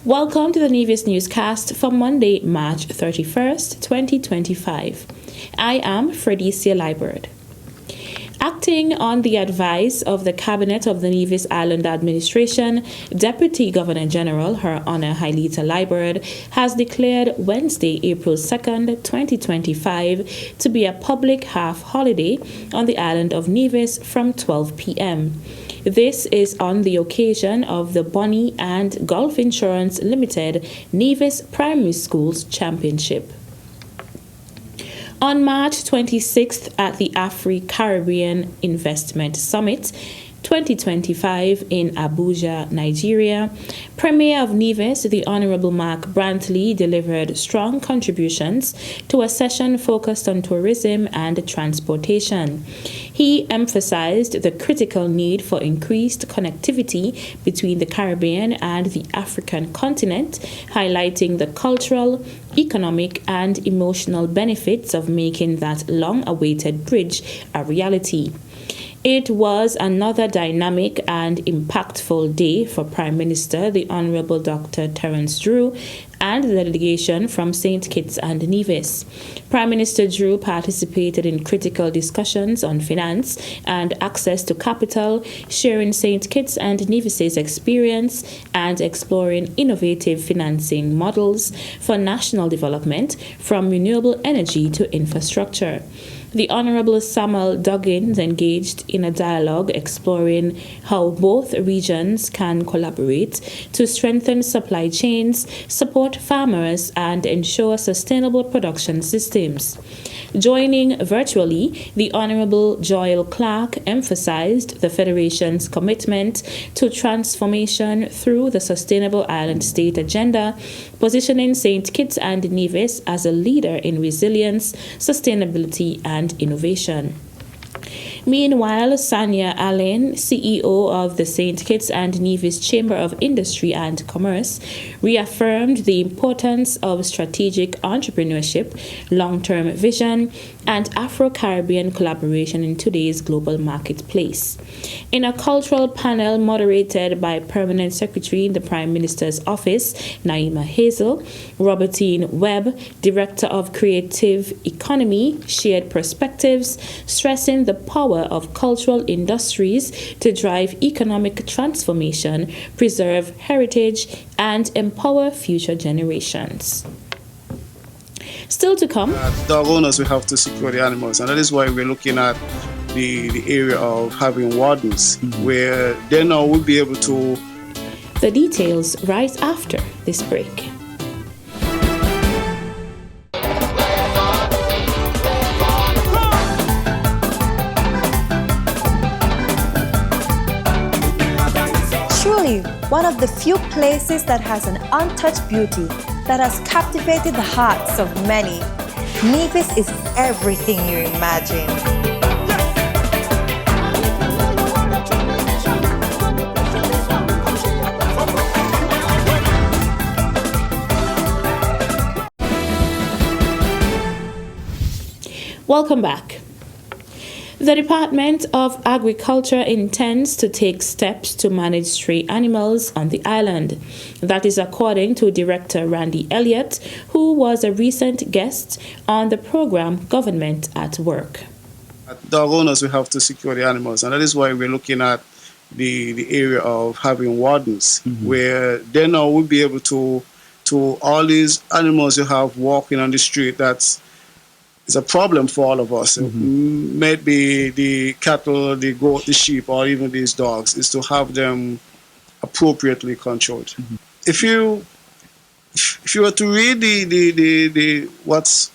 Welcome to the Nevis Newscast for Monday, March 31st, 2025. I am Fredicia Liburd. Acting on the advice of the Cabinet of the Nevis Island Administration, Deputy Governor General Her Honor Hailita Liburd has declared Wednesday, April 2nd, 2025 to be a public half holiday on the island of Nevis from 12 p.m. This is on the occasion of the Bonnie and Gulf Insurance Limited Nevis Primary Schools Championship. On March 26th at the Afri-Caribbean Investment Summit 2025 in Abuja, Nigeria, Premier of Nevis, the Honorable Mark Brantley, delivered strong contributions to a session focused on tourism and transportation. He emphasized the critical need for increased connectivity between the Caribbean and the African continent, highlighting the cultural, economic, and emotional benefits of making that long-awaited bridge a reality. It was another dynamic and impactful day for Prime Minister, the Honorable Dr. Terence Drew, and the delegation from St. Kitts and Nevis. Prime Minister Drew participated in critical discussions on finance and access to capital, sharing St. Kitts and Nevis's experience and exploring innovative financing models for national development from renewable energy to infrastructure. The Honorable Samuel Duggins engaged in a dialogue exploring how both regions can collaborate to strengthen supply chains, support farmers, and ensure sustainable production systems. Joining virtually, the Honorable Joel Clark emphasized the Federation's commitment to transformation through the Sustainable Island State Agenda, positioning St. Kitts and Nevis as a leader in resilience, sustainability, and innovation. Meanwhile, Sanya Allen, CEO of the St. Kitts and Nevis Chamber of Industry and Commerce, reaffirmed the importance of strategic entrepreneurship, long-term vision, and Afro-Caribbean collaboration in today's global marketplace. In a cultural panel moderated by Permanent Secretary in the Prime Minister's Office, Naima Hazel, Robertine Webb, Director of Creative Economy, shared perspectives, stressing the power of cultural industries to drive economic transformation, preserve heritage, and empower future generations. Still to come. Dog owners will have to secure the animals, and that is why we're looking at the area of having wardens, where they now will be able to. The details right after this break. Truly, one of the few places that has an untouched beauty that has captivated the hearts of many. Nevis is everything you imagine. Welcome back. The Department of Agriculture intends to take steps to manage stray animals on the island. That is according to Director Randy Elliott, who was a recent guest on the program Government at Work. Dog owners will have to secure the animals, and that is why we're looking at the area of having wardens, where they now will be able to all these animals you have walking on the street. That's it's a problem for all of us. Maybe the cattle, the goat, the sheep, or even these dogs, is to have them appropriately controlled. If you were to read the what's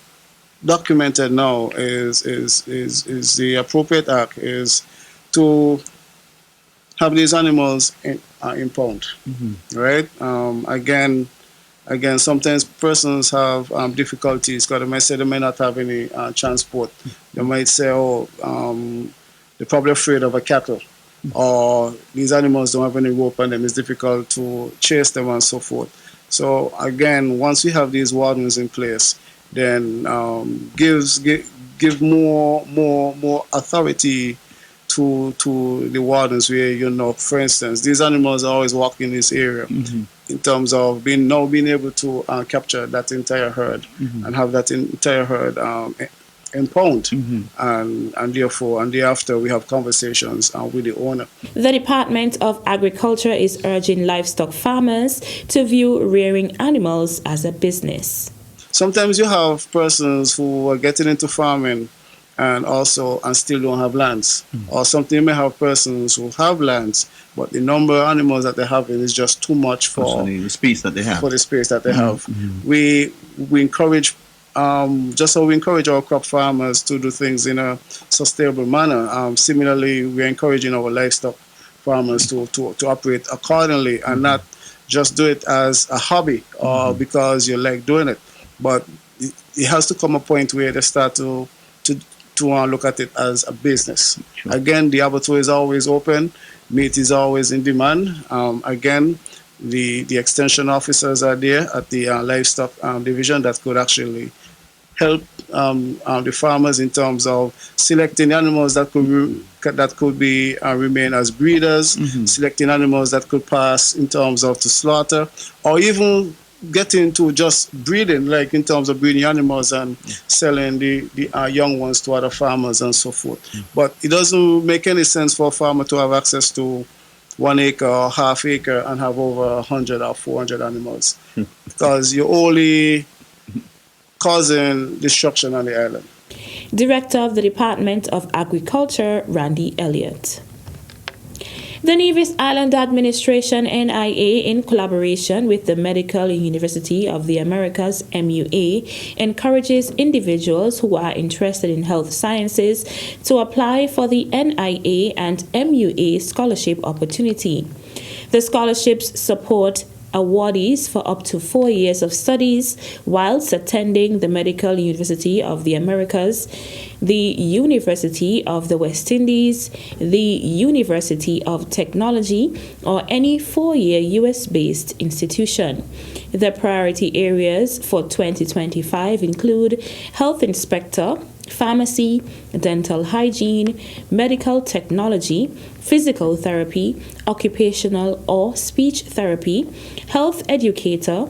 documented now is the appropriate act is to have these animals impound, right? Again, sometimes persons have difficulties because they might say they may not have any transport. They might say, they're probably afraid of a cattle, or these animals don't have any rope on them. It's difficult to chase them and so forth. So again, once we have these wardens in place, then give more authority to the wardens, where, for instance, these animals are always walking in this area. in terms of being able to capture that entire herd and have that entire herd impound, and thereafter we have conversations with the owner. The Department of Agriculture is urging livestock farmers to view rearing animals as a business. Sometimes you have persons who are getting into farming and still don't have lands. Or something, you may have persons who have lands, but the number of animals that they have is just too much for the space that they have. We encourage, just so we encourage our crop farmers to do things in a sustainable manner. Similarly, we're encouraging our livestock farmers to operate accordingly and not just do it as a hobby or because you like doing it. But it has to come a point where they start to look at it as a business. Sure. Again, the abattoir is always open. Meat is always in demand. Again, the extension officers are there at the livestock division that could actually help the farmers in terms of selecting animals that could be remain as breeders, selecting animals that could pass in terms of to slaughter, or even get into just breeding, like in terms of breeding animals and selling the young ones to other farmers and so forth. But it doesn't make any sense for a farmer to have access to 1 acre or half acre and have over 100 or 400 animals because you're only causing destruction on the island. Director of the Department of Agriculture, Randy Elliott. The Nevis Island Administration, NIA, in collaboration with the Medical University of the Americas, MUA, encourages individuals who are interested in health sciences to apply for the NIA and MUA scholarship opportunity. The scholarships support awardees for up to 4 years of studies whilst attending the Medical University of the Americas, the University of the West Indies, the University of Technology, or any 4-year US-based institution. The priority areas for 2025 include health inspector, pharmacy, dental hygiene, medical technology, physical therapy, occupational or speech therapy, health educator,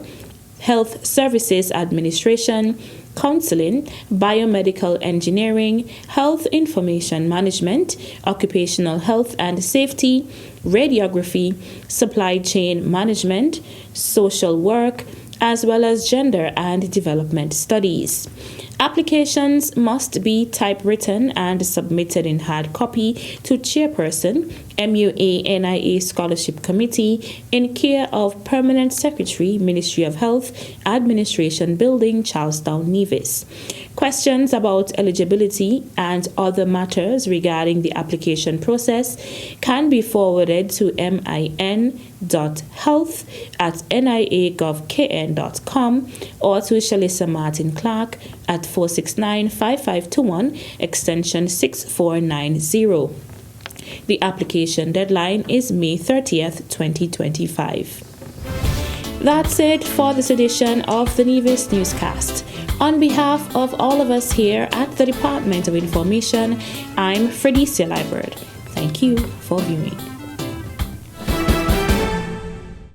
health services administration, counseling, biomedical engineering, health information management, occupational health and safety, radiography, supply chain management, social work, as well as gender and development studies. Applications must be typewritten and submitted in hard copy to Chairperson, MUA-NIA Scholarship Committee, in care of Permanent Secretary, Ministry of Health, Administration Building, Charlestown, Nevis. Questions about eligibility and other matters regarding the application process can be forwarded to min.health@nia.gov.kn.com or to Shalissa Martin Clark at 469-5521, extension 6490. The application deadline is May 30th, 2025. That's it for this edition of the Nevis Newscast. On behalf of all of us here at the Department of Information, I'm Fredicia Liburd. Thank you for viewing.